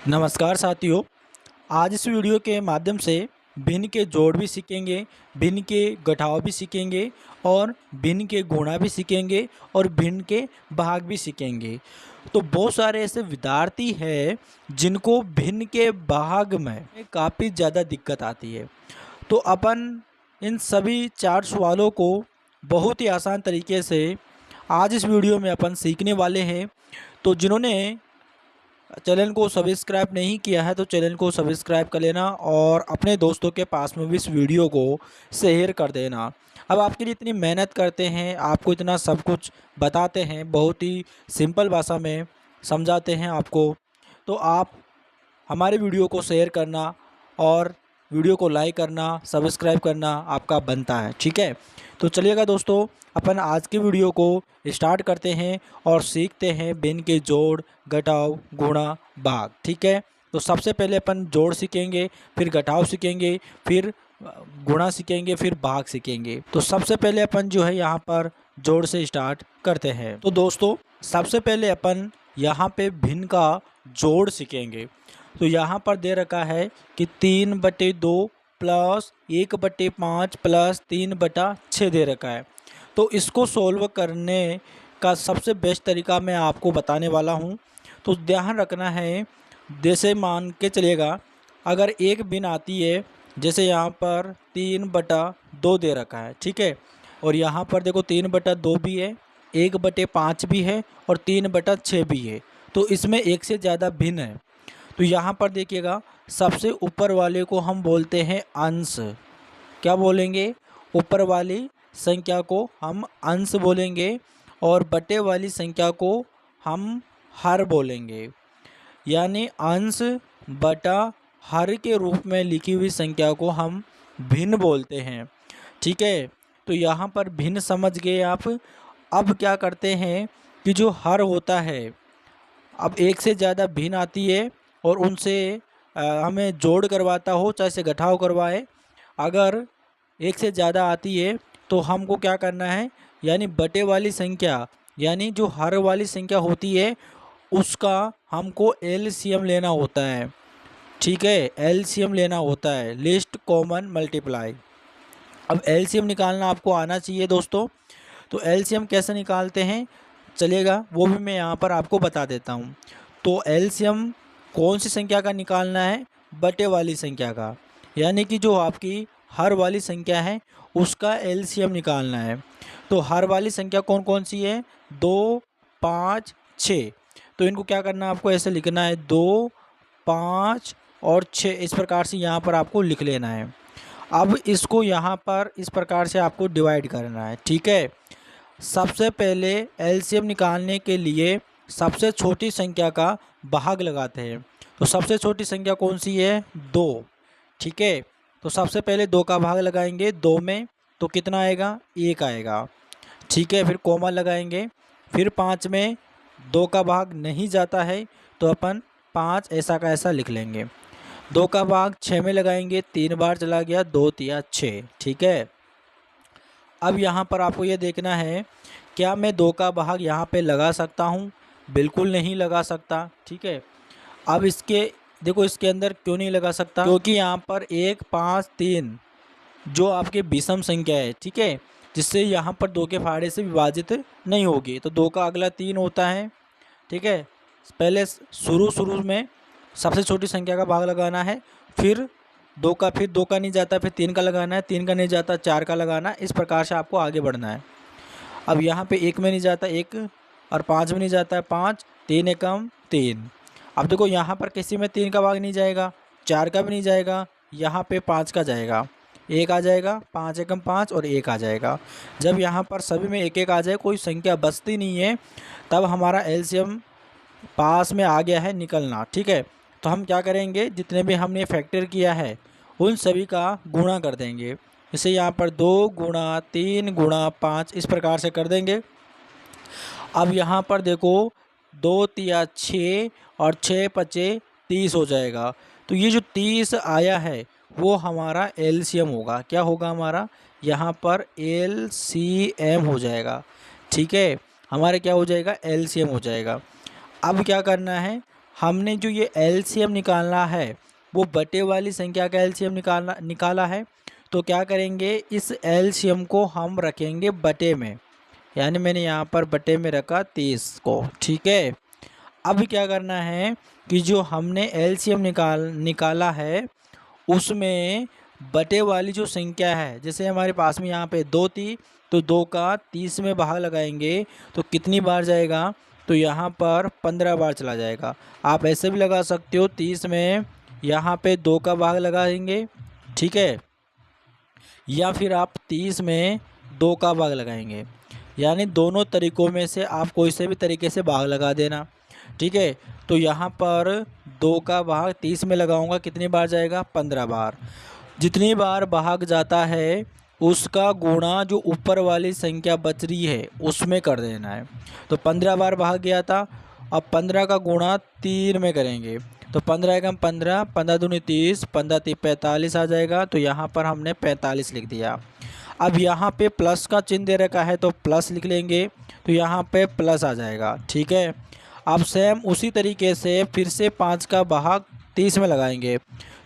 नमस्कार साथियों। आज इस वीडियो के माध्यम से भिन्न के जोड़ भी सीखेंगे, भिन्न के घटाव भी सीखेंगे और भिन्न के गुणा भी सीखेंगे और भिन्न के भाग भी सीखेंगे। तो बहुत सारे ऐसे विद्यार्थी हैं जिनको भिन्न के भाग में काफ़ी ज़्यादा दिक्कत आती है। तो अपन इन सभी 4 सवालों को बहुत ही आसान तरीके से आज इस वीडियो में अपन सीखने वाले हैं। तो जिन्होंने चैनल को सब्सक्राइब नहीं किया है तो चैनल को सब्सक्राइब कर लेना और अपने दोस्तों के पास में भी इस वीडियो को शेयर कर देना। अब आपके लिए इतनी मेहनत करते हैं, आपको इतना सब कुछ बताते हैं, बहुत ही सिंपल भाषा में समझाते हैं आपको, तो आप हमारे वीडियो को शेयर करना और वीडियो को लाइक करना, सब्सक्राइब करना आपका बनता है। ठीक है, तो चलिएगा दोस्तों, अपन आज के वीडियो को स्टार्ट करते हैं और सीखते हैं भिन्न के जोड़, घटाव, गुणा, भाग। ठीक है, तो सबसे पहले अपन जोड़ सीखेंगे, फिर घटाव सीखेंगे, फिर गुणा सीखेंगे, फिर भाग सीखेंगे। तो सबसे पहले अपन जो है यहाँ पर जोड़ से स्टार्ट करते हैं। तो दोस्तों सबसे पहले अपन यहाँ पे भिन्न का जोड़ सीखेंगे। तो यहाँ पर दे रखा है कि 3/2 प्लस 1/5 प्लस 3/6 दे रखा है। तो इसको सोल्व करने का सबसे बेस्ट तरीका मैं आपको बताने वाला हूँ। तो ध्यान रखना है, जैसे मान के चलिएगा अगर एक भिन्न आती है, जैसे यहाँ पर 3/2 दे रखा है। ठीक है, और यहाँ पर देखो 3/2 भी है, 1/5 भी है और 3/6 भी है। तो इसमें एक से ज़्यादा भिन्न है। तो यहाँ पर देखिएगा सबसे ऊपर वाले को हम बोलते हैं अंश। क्या बोलेंगे? ऊपर वाली संख्या को हम अंश बोलेंगे और बटे वाली संख्या को हम हर बोलेंगे। यानी अंश बटा हर के रूप में लिखी हुई संख्या को हम भिन्न बोलते हैं। ठीक है, तो यहाँ पर भिन्न समझ गए आप। अब क्या करते हैं कि जो हर होता है, अब एक से ज़्यादा भिन्न आती है और उनसे हमें जोड़ करवाता हो, चाहे से घटाव करवाए, अगर एक से ज़्यादा आती है तो हमको क्या करना है, यानी बटे वाली संख्या, यानी जो हर वाली संख्या होती है उसका हमको एलसीएम लेना होता है। ठीक है, एलसीएम लेना होता है, लीस्ट कॉमन मल्टीप्लाई। अब एलसीएम निकालना आपको आना चाहिए दोस्तों। तो एलसीएम कैसे निकालते हैं चलेगा, वो भी मैं यहाँ पर आपको बता देता हूँ। तो एलसीएम कौन सी संख्या का निकालना है? बटे वाली संख्या का, यानी कि जो आपकी हर वाली संख्या है उसका एलसीएम निकालना है। तो हर वाली संख्या कौन कौन सी है? 2, 5, 6। तो इनको क्या करना है, आपको ऐसे लिखना है 2, 5 और 6, इस प्रकार से यहाँ पर आपको लिख लेना है। अब इसको यहाँ पर इस प्रकार से आपको डिवाइड करना है। ठीक है, सबसे पहले एलसीएम निकालने के लिए सबसे छोटी संख्या का भाग लगाते हैं। तो सबसे छोटी संख्या कौन सी है? 2। ठीक है, तो सबसे पहले 2 का भाग लगाएंगे 2 में, तो कितना आएगा? 1 आएगा। ठीक है, फिर कॉमा लगाएंगे, फिर 5 में 2 का भाग नहीं जाता है तो अपन 5 ऐसा का ऐसा लिख लेंगे। 2 का भाग 6 में लगाएंगे, 3 बार चला गया, 2 तिया 6। ठीक है, अब यहाँ पर आपको ये देखना है, क्या मैं 2 का भाग यहाँ पे लगा सकता हूँ? बिल्कुल नहीं लगा सकता। ठीक है, अब इसके देखो, इसके अंदर क्यों नहीं लगा सकता? क्योंकि यहाँ पर 1, 5, 3 जो आपके विषम संख्या है। ठीक है, जिससे यहाँ पर 2 के फाड़े से विभाजित नहीं होगी। तो 2 का अगला 3 होता है। ठीक है, पहले शुरू में सबसे छोटी संख्या का भाग लगाना है, फिर 2 का नहीं जाता, फिर 3 का लगाना है, 3 का नहीं जाता, 4 का लगाना है। इस प्रकार से आपको आगे बढ़ना है। अब यहाँ पे 1 में नहीं जाता 1 और 5 में नहीं जाता है 5, 3 एकम 3। अब देखो यहाँ पर किसी में 3 का भाग नहीं जाएगा, 4 का भी नहीं जाएगा, यहाँ पे 5 का जाएगा, 1 आ जाएगा, 5 एकम 5 और 1 आ जाएगा। जब यहाँ पर सभी में 1 1 आ जाए, कोई संख्या बचती नहीं है, तब हमारा एलसीएम पास में आ गया है निकलना। ठीक है, तो हम क्या करेंगे, जितने भी हमने फैक्टर किया है उन सभी का गुणा कर देंगे। जैसे यहाँ पर 2 गुणा 3 गुणा 5 इस प्रकार से कर देंगे। अब यहाँ पर देखो 2 तिया 6 और 6 पचे 30 हो जाएगा। तो ये जो 30 आया है वो हमारा एलसीएम होगा। क्या होगा हमारा? यहाँ पर एलसीएम हो जाएगा। ठीक है, हमारे क्या हो जाएगा? एलसीएम हो जाएगा। अब क्या करना है, हमने जो ये एलसीएम निकालना है वो बटे वाली संख्या का एलसीएम निकाला है। तो क्या करेंगे, इस एलसीएम को हम रखेंगे बटे में, यानी मैंने यहाँ पर बटे में रखा 30 को। ठीक है, अब क्या करना है कि जो हमने एलसीएम निकाला है उसमें बटे वाली जो संख्या है, जैसे हमारे पास में यहाँ पे 2 थी तो 2 का 30 में भाग लगाएंगे तो कितनी बार जाएगा, तो यहाँ पर 15 बार चला जाएगा। आप ऐसे भी लगा सकते हो, 30 में यहाँ पे 2 का भाग लगाएंगे, ठीक है, या फिर आप 30 में 2 का भाग लगाएंगे। यानी दोनों तरीक़ों में से आप कोई से भी तरीके से भाग लगा देना। ठीक है, तो यहाँ पर 2 का भाग 30 में लगाऊंगा, कितनी बार जाएगा, 15 बार। जितनी बार भाग जाता है उसका गुणा जो ऊपर वाली संख्या बच रही है उसमें कर देना है। तो 15 बार भाग गया था, अब 15 का गुणा 3 में करेंगे तो 15 एकम 15, 15 दूनी 30, 15 तीन 45 आ जाएगा। तो यहाँ पर हमने 45 लिख दिया। अब यहाँ पे प्लस का चिन्ह दे रखा है तो प्लस लिख लेंगे, तो यहाँ पे प्लस आ जाएगा। ठीक है, अब सेम उसी तरीके से फिर से 5 का भाग 30 में लगाएंगे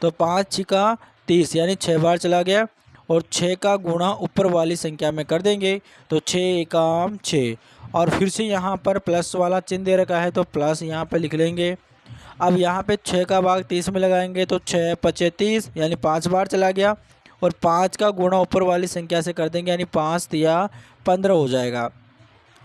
तो 5 छिका 30 यानी 6 बार चला गया, और 6 का गुणा ऊपर वाली संख्या में कर देंगे तो 6 एकम 6, और फिर से यहाँ पर प्लस वाला चिन्ह दे रखा है तो प्लस यहाँ पे लिख लेंगे। अब यहाँ पे 6 का भाग 30 में लगाएंगे तो 6 पचे 30 यानी 5 बार चला गया, और 5 का गुणा ऊपर वाली संख्या से कर देंगे यानी 5 तिया 15 हो जाएगा।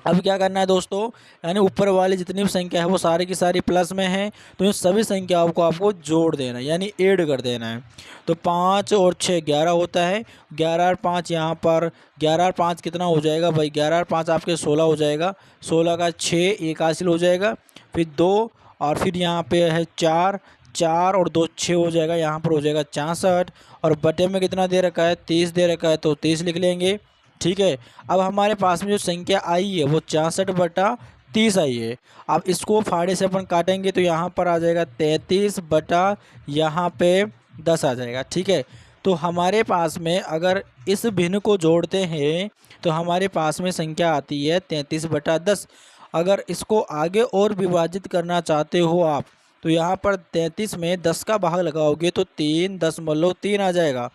अब क्या करना है दोस्तों, यानी ऊपर वाली जितनी भी संख्या है वो सारी की सारी प्लस में है, तो इन सभी संख्याओं को आपको जोड़ देना है यानी ऐड कर देना है। तो 5 और 6 11 होता है, 11 और 5 यहाँ पर 11 और 5 कितना हो जाएगा भाई, 11 और 5 आपके 16 हो जाएगा, 16 का 6 एक हासिल हो जाएगा, फिर 2 और फिर यहाँ पे है 4, 4 और 2 6 हो जाएगा, यहाँ पर हो जाएगा 64, और बटे में कितना दे रखा है 30 दे रखा है तो 30 लिख लेंगे। ठीक है, अब हमारे पास में जो संख्या आई है वो 64/30 आई है। अब इसको फाड़े से अपन काटेंगे तो यहाँ पर आ जाएगा 33 बटा यहाँ पे 10 आ जाएगा। ठीक है, तो हमारे पास में अगर इस भिन्न को जोड़ते हैं तो हमारे पास में संख्या आती है 33/10। अगर इसको आगे और विभाजित करना चाहते हो आप तो यहाँ पर 33 में 10 का भाग लगाओगे तो 3.3 आ जाएगा।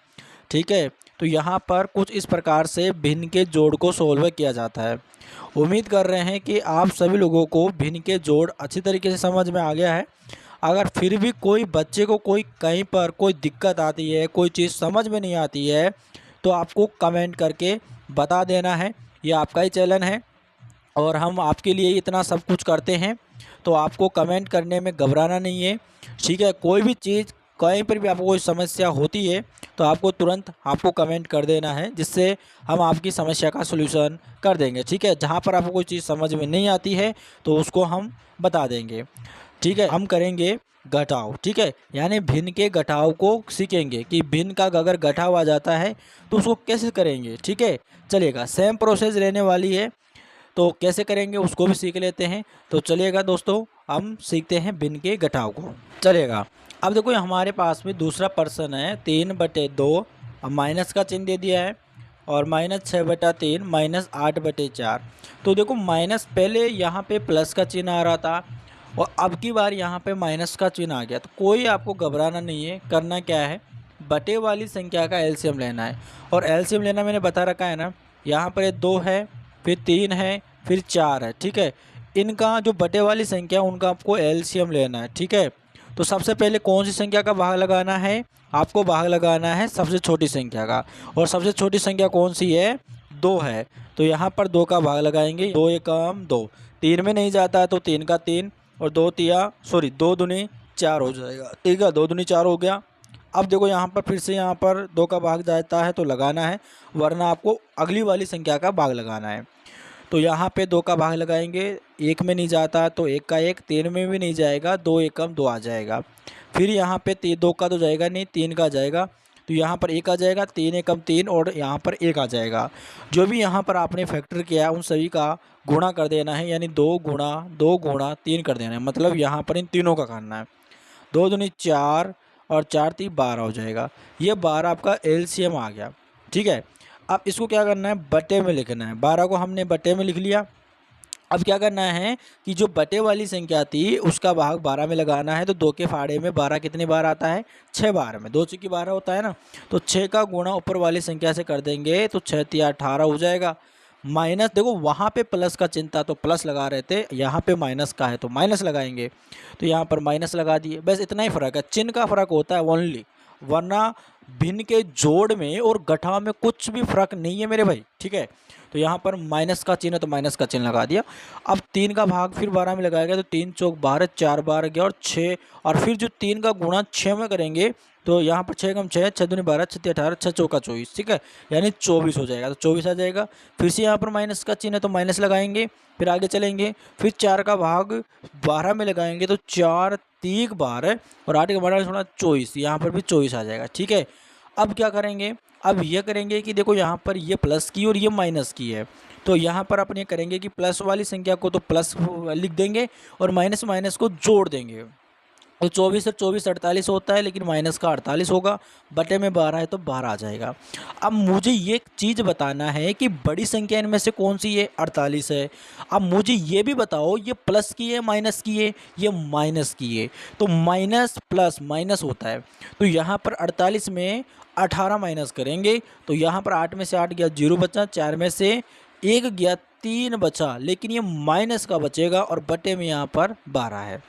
ठीक है, तो यहाँ पर कुछ इस प्रकार से भिन्न के जोड़ को सोल्व किया जाता है। उम्मीद कर रहे हैं कि आप सभी लोगों को भिन्न के जोड़ अच्छी तरीके से समझ में आ गया है। अगर फिर भी कोई बच्चे को कोई कहीं पर कोई दिक्कत आती है, कोई चीज़ समझ में नहीं आती है, तो आपको कमेंट करके बता देना है। ये आपका ही चैनल है और हम आपके लिए इतना सब कुछ करते हैं, तो आपको कमेंट करने में घबराना नहीं है। ठीक है, कोई भी चीज़ कहीं पर भी आपको कोई समस्या होती है तो आपको तुरंत आपको कमेंट कर देना है, जिससे हम आपकी समस्या का सलूशन कर देंगे। ठीक है, जहाँ पर आपको कोई चीज़ समझ में नहीं आती है तो उसको हम बता देंगे। ठीक है, हम करेंगे घटाव। ठीक है, यानी भिन्न के घटाव को सीखेंगे कि भिन्न का अगर घटाव आ जाता है तो उसको कैसे करेंगे। ठीक है, चलिएगा, सेम प्रोसेस रहने वाली है तो कैसे करेंगे उसको भी सीख लेते हैं। तो चलिएगा दोस्तों, हम सीखते हैं भिन्न के घटाव को। चलिएगा, अब देखो हमारे पास में दूसरा पर्सन है 3/2, अब माइनस का चिन्ह दे दिया है, और -6/3 -8/4। तो देखो माइनस पहले यहाँ पे प्लस का चिन्ह आ रहा था और अब की बार यहाँ पे माइनस का चिन्ह आ गया। तो कोई आपको घबराना नहीं है, करना क्या है, बटे वाली संख्या का एलसीएम लेना है। और एलसीएम लेना मैंने बता रखा है ना, यहाँ पर 2 है, फिर 3 है, फिर 4 है। ठीक है, इनका जो बटे वाली संख्या उनका आपको एलसीएम लेना है। ठीक है, तो सबसे पहले कौन सी संख्या का भाग लगाना है, आपको भाग लगाना है सबसे छोटी संख्या का, और सबसे छोटी संख्या कौन सी है, 2 है। तो यहाँ पर 2 का भाग लगाएंगे, 2 एकम 2, 3 में नहीं जाता तो 3 का 3 और 2 दूनी 4 हो जाएगा। ठीक है, 2 दूनी 4 हो गया। अब देखो यहाँ पर फिर से यहाँ पर 2 का भाग जाता है तो लगाना है, वरना आपको अगली वाली संख्या का भाग लगाना है। तो यहाँ पे 2 का भाग लगाएंगे, 1 में नहीं जाता तो 1 का 1, 3 में भी नहीं जाएगा, 2 एकम 2 आ जाएगा। फिर यहाँ पे 2 का तो जाएगा नहीं, 3 का जाएगा, तो यहाँ पर 1 आ जाएगा, 3 एकम 3 और यहाँ पर 1 आ जाएगा। जो भी यहाँ पर आपने फैक्टर किया है उन सभी का गुणा कर देना है, यानी 2 गुणा 3 कर देना है, मतलब यहाँ पर इन तीनों का करना है। 2 दूनी 4 और 4 3 12 हो जाएगा। ये 12 आपका एलसीएम आ गया। ठीक है, अब इसको क्या करना है, बटे में लिखना है। 12 को हमने बटे में लिख लिया। अब क्या करना है कि जो बटे वाली संख्या थी उसका भाग 12 में लगाना है। तो 2 के फाड़े में 12 कितनी बार आता है? 6 बार में। 2 चौकी 12 होता है ना, तो 6 का गुणा ऊपर वाली संख्या से कर देंगे तो 6 तिया 18 हो जाएगा। माइनस, देखो वहाँ पे प्लस का चिन्ह था तो प्लस लगा रहे थे, यहाँ पे माइनस का है तो माइनस लगाएंगे। तो यहाँ पर माइनस लगा दिए, बस इतना ही फ़र्क है, चिन्ह का फ़र्क होता है ओनली, वरना भिन्न के जोड़ में और घटाव में कुछ भी फर्क नहीं है मेरे भाई, ठीक है। तो यहाँ पर माइनस का चिन्ह है तो माइनस का चिन्ह लगा दिया। अब 3 का भाग फिर 12 में लगाया गया तो 3 चौक 12, 4 बार गया और 6, और फिर जो 3 का गुणा 6 में करेंगे तो यहाँ पर 6 कम 6, 6 दूनी 12, 6 तिया 18, 6 चौका 24, ठीक है, यानी 24 हो जाएगा। तो 24 आ जाएगा। फिर से यहाँ पर माइनस का चिन्ह है तो माइनस लगाएंगे, फिर आगे चलेंगे, फिर 4 का भाग 12 में लगाएंगे तो 4 3 12 और 8 का 12 थोड़ा 24, यहाँ पर भी 24 आ जाएगा, ठीक है। अब क्या करेंगे? अब ये करेंगे कि देखो यहाँ पर ये प्लस की और ये माइनस की है, तो यहाँ पर अपन ये करेंगे कि प्लस वाली संख्या को तो प्लस लिख देंगे और माइनस माइनस को जोड़ देंगे। तो 24 और 24 48 होता है, लेकिन माइनस का 48 होगा, बटे में 12 है तो 12 आ जाएगा। अब मुझे ये चीज़ बताना है कि बड़ी संख्या इनमें से कौन सी है? 48 है। अब मुझे ये भी बताओ ये प्लस की है माइनस की है? ये माइनस की है। तो माइनस प्लस माइनस होता है, तो यहाँ पर 48 में 18 माइनस करेंगे तो यहाँ पर 8 में से 8 गया 0 बचा, 4 में से 1 गया 3 बचा, लेकिन ये माइनस का बचेगा और बटे में यहाँ पर 12 है।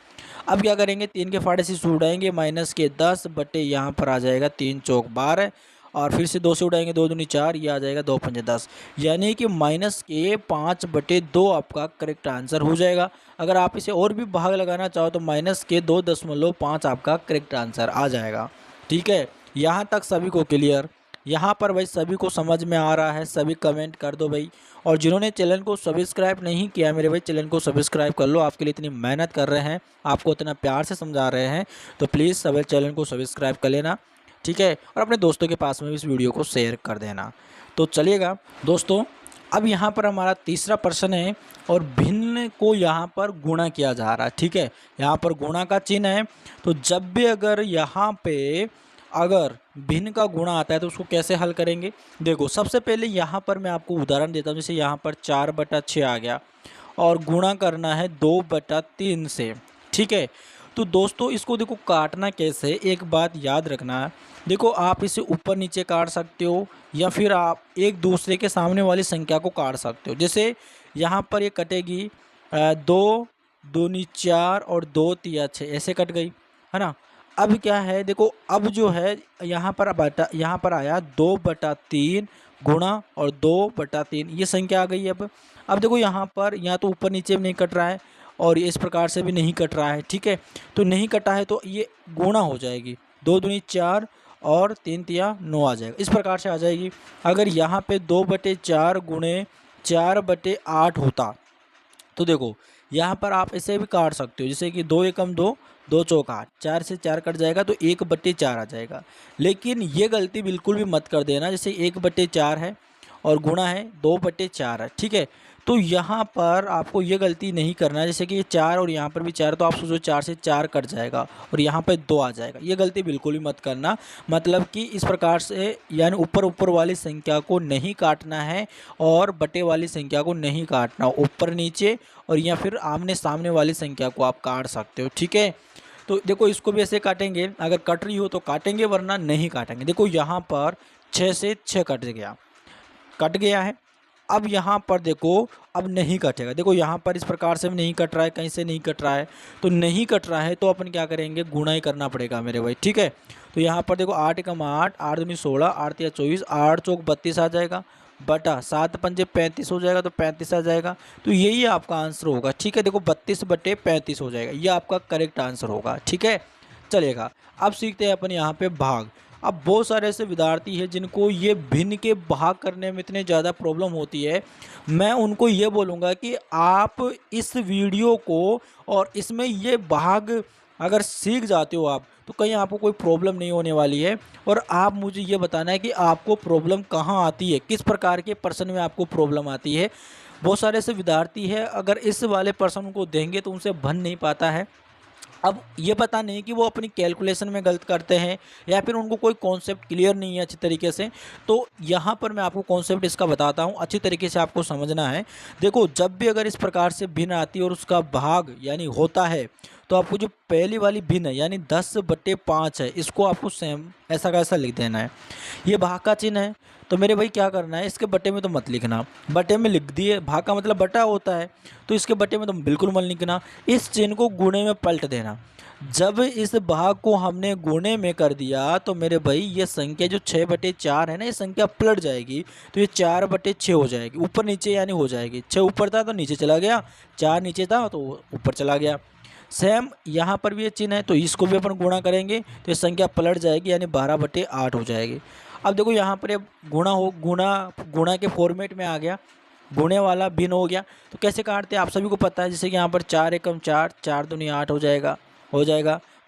अब क्या करेंगे? 3 के फाड़े से उड़ाएंगे, माइनस के 10 बटे यहाँ पर आ जाएगा 3 चौक 12, और फिर से 2 से उड़ाएंगे 2 दूनी 4, ये आ जाएगा 2 पंजे 10, यानी कि माइनस के 5 बटे 2 आपका करेक्ट आंसर हो जाएगा। अगर आप इसे और भी भाग लगाना चाहो तो माइनस के 2.5 आपका करेक्ट आंसर आ जाएगा, ठीक है। यहाँ तक सभी को क्लियर? यहाँ पर भाई सभी को समझ में आ रहा है? सभी कमेंट कर दो भाई। और जिन्होंने चैनल को सब्सक्राइब नहीं किया मेरे भाई, चैनल को सब्सक्राइब कर लो, आपके लिए इतनी मेहनत कर रहे हैं, आपको इतना प्यार से समझा रहे हैं, तो प्लीज़ सभी चैनल को सब्सक्राइब कर लेना, ठीक है। और अपने दोस्तों के पास में भी इस वीडियो को शेयर कर देना। तो चलिएगा दोस्तों, अब यहाँ पर हमारा तीसरा प्रश्न है और भिन्न को यहाँ पर गुणा किया जा रहा है, ठीक है। यहाँ पर गुणा का चिन्ह है, तो जब भी अगर यहाँ पे अगर भिन्न का गुणा आता है तो उसको कैसे हल करेंगे? देखो सबसे पहले यहाँ पर मैं आपको उदाहरण देता हूँ। जैसे यहाँ पर 4/6 आ गया और गुणा करना है 2/3 से, ठीक है। तो दोस्तों इसको देखो काटना कैसे, एक बात याद रखना है। देखो आप इसे ऊपर नीचे काट सकते हो या फिर आप एक दूसरे के सामने वाली संख्या को काट सकते हो। जैसे यहाँ पर ये कटेगी 2 दूनी 4 और 2 तिया 6, ऐसे कट गई, है ना। अब क्या है? देखो अब जो है यहाँ पर आया 2/3 गुणा और 2/3, ये संख्या आ गई। अब देखो यहाँ पर यहाँ तो ऊपर नीचे भी नहीं कट रहा है और इस प्रकार से भी नहीं कट रहा है, ठीक है। तो नहीं कटा है तो ये गुणा हो जाएगी, 2 दूनी 4 और 3 तिया 9 आ जाएगा, इस प्रकार से आ जाएगी। अगर यहाँ पे 2/4 गुणे 4/8 होता तो देखो यहाँ पर आप इसे भी काट सकते हो। जैसे कि 2 एकम 2, 2 चौक 8, 4 से 4 कट जाएगा तो 1/4 आ जाएगा। लेकिन ये गलती बिल्कुल भी मत कर देना, जैसे 1/4 है और गुणा है 2/4 है, ठीक है। तो यहाँ पर आपको ये गलती नहीं करना है। जैसे कि ये 4 और यहाँ पर भी 4, तो आप सोचो 4 से 4 कट जाएगा और यहाँ पर 2 आ जाएगा, ये गलती बिल्कुल भी मत करना। मतलब कि इस प्रकार से यानी ऊपर वाली संख्या को नहीं काटना है और बटे वाली संख्या को नहीं काटना, ऊपर नीचे और या फिर आमने सामने वाली संख्या को आप काट सकते हो, ठीक है। तो देखो इसको भी ऐसे काटेंगे, अगर कट रही हो तो काटेंगे वरना नहीं काटेंगे। देखो यहाँ पर 6 से 6 कट गया है। अब यहाँ पर देखो अब नहीं कटेगा। देखो यहाँ पर इस प्रकार से भी नहीं कट रहा है, कहीं से नहीं कट रहा है, तो नहीं कट रहा है तो अपन क्या करेंगे? गुणा ही करना पड़ेगा मेरे भाई, ठीक है। तो यहाँ पर देखो 8 एकम 8, 8 दूनी 16, 8 तिया 24, 8 चौक 32 आ जाएगा, बटा 7 पंजे 35 हो जाएगा, तो 35 आ जाएगा। तो यही आपका आंसर होगा, ठीक है। देखो 32/35 हो जाएगा, ये आपका करेक्ट आंसर होगा, ठीक है। चलेगा, अब सीखते हैं अपन यहाँ पे भाग। अब बहुत सारे ऐसे विद्यार्थी हैं जिनको ये भिन्न के भाग करने में इतने ज़्यादा प्रॉब्लम होती है। मैं उनको ये बोलूँगा कि आप इस वीडियो को और इसमें ये भाग अगर सीख जाते हो आप, तो कहीं आपको कोई प्रॉब्लम नहीं होने वाली है। और आप मुझे ये बताना है कि आपको प्रॉब्लम कहाँ आती है, किस प्रकार के प्रश्न में आपको प्रॉब्लम आती है। बहुत सारे ऐसे विद्यार्थी हैं अगर इस वाले प्रश्न को देंगे तो उनसे बन नहीं पाता है, अब ये पता नहीं कि वो अपनी कैलकुलेशन में गलत करते हैं या फिर उनको कोई कॉन्सेप्ट क्लियर नहीं है अच्छी तरीके से। तो यहाँ पर मैं आपको कॉन्सेप्ट इसका बताता हूँ, अच्छी तरीके से आपको समझना है। देखो, जब भी अगर इस प्रकार से भिन्न आती है और उसका भाग यानी होता है, तो आपको जो पहली वाली भिन्न है यानी 10/5 है, इसको आपको सेम ऐसा का ऐसा लिख देना है। ये भाग का चिन्ह है, तो मेरे भाई क्या करना है, इसके बटे में तो मत लिखना। बटे में लिख दिए, भाग का मतलब बटा होता है, तो इसके बटे में तो बिल्कुल मत लिखना। इस चिन्ह को गुणे में पलट देना। जब इस भाग को हमने गुणे में कर दिया तो मेरे भाई ये संख्या जो 6/4 है ना, ये संख्या पलट जाएगी, तो ये 4/6 हो जाएगी, ऊपर नीचे यानी हो जाएगी। 6 ऊपर था तो नीचे चला गया, 4 नीचे था तो ऊपर चला गया। सेम यहाँ पर भी ये चिन्ह है, तो इसको भी अपन गुणा करेंगे तो ये संख्या पलट जाएगी यानी 12/8 हो जाएगी। अब देखो यहाँ पर ये गुणा के फॉर्मेट में आ गया, गुणे वाला भिन्न हो गया। तो कैसे काटते हैं आप सभी को पता है, जैसे कि यहाँ पर 4 एकम 4, 4 दूनी 8 हो जाएगा।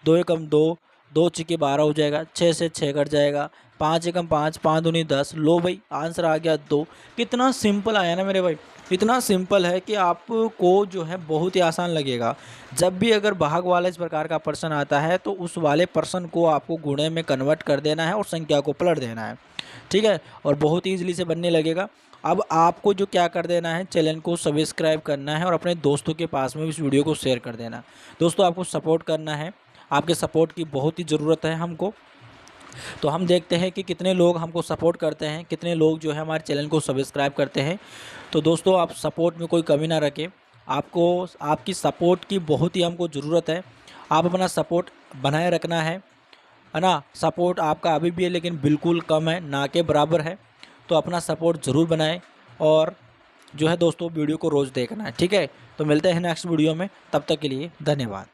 2 एकम 2, 2 छिके 12 हो जाएगा। 6 से 6 कट जाएगा। 5 एकम 5, 5 दूनी 10। लो भाई, आंसर आ गया 2। कितना सिंपल आया ना मेरे भाई, इतना सिंपल है कि आपको जो है बहुत ही आसान लगेगा। जब भी अगर भाग वाला इस प्रकार का प्रश्न आता है तो उस वाले प्रश्न को आपको गुणे में कन्वर्ट कर देना है और संख्या को पलट देना है, ठीक है, और बहुत ईजिली से बनने लगेगा। अब आपको जो क्या कर देना है, चैनल को सब्सक्राइब करना है और अपने दोस्तों के पास में इस वीडियो को शेयर कर देना। दोस्तों, आपको सपोर्ट करना है, आपके सपोर्ट की बहुत ही ज़रूरत है हमको। तो हम देखते हैं कि कितने लोग हमको सपोर्ट करते हैं, कितने लोग जो है हमारे चैनल को सब्सक्राइब करते हैं। तो दोस्तों, आप सपोर्ट में कोई कमी ना रखें, आपको आपकी सपोर्ट की बहुत ही हमको ज़रूरत है। आप अपना सपोर्ट बनाए रखना है ना। सपोर्ट आपका अभी भी है लेकिन बिल्कुल कम है, ना के बराबर है। तो अपना सपोर्ट ज़रूर बनाएं और जो है दोस्तों वीडियो को रोज़ देखना है, ठीक है। तो मिलते हैं नेक्स्ट वीडियो में, तब तक के लिए धन्यवाद।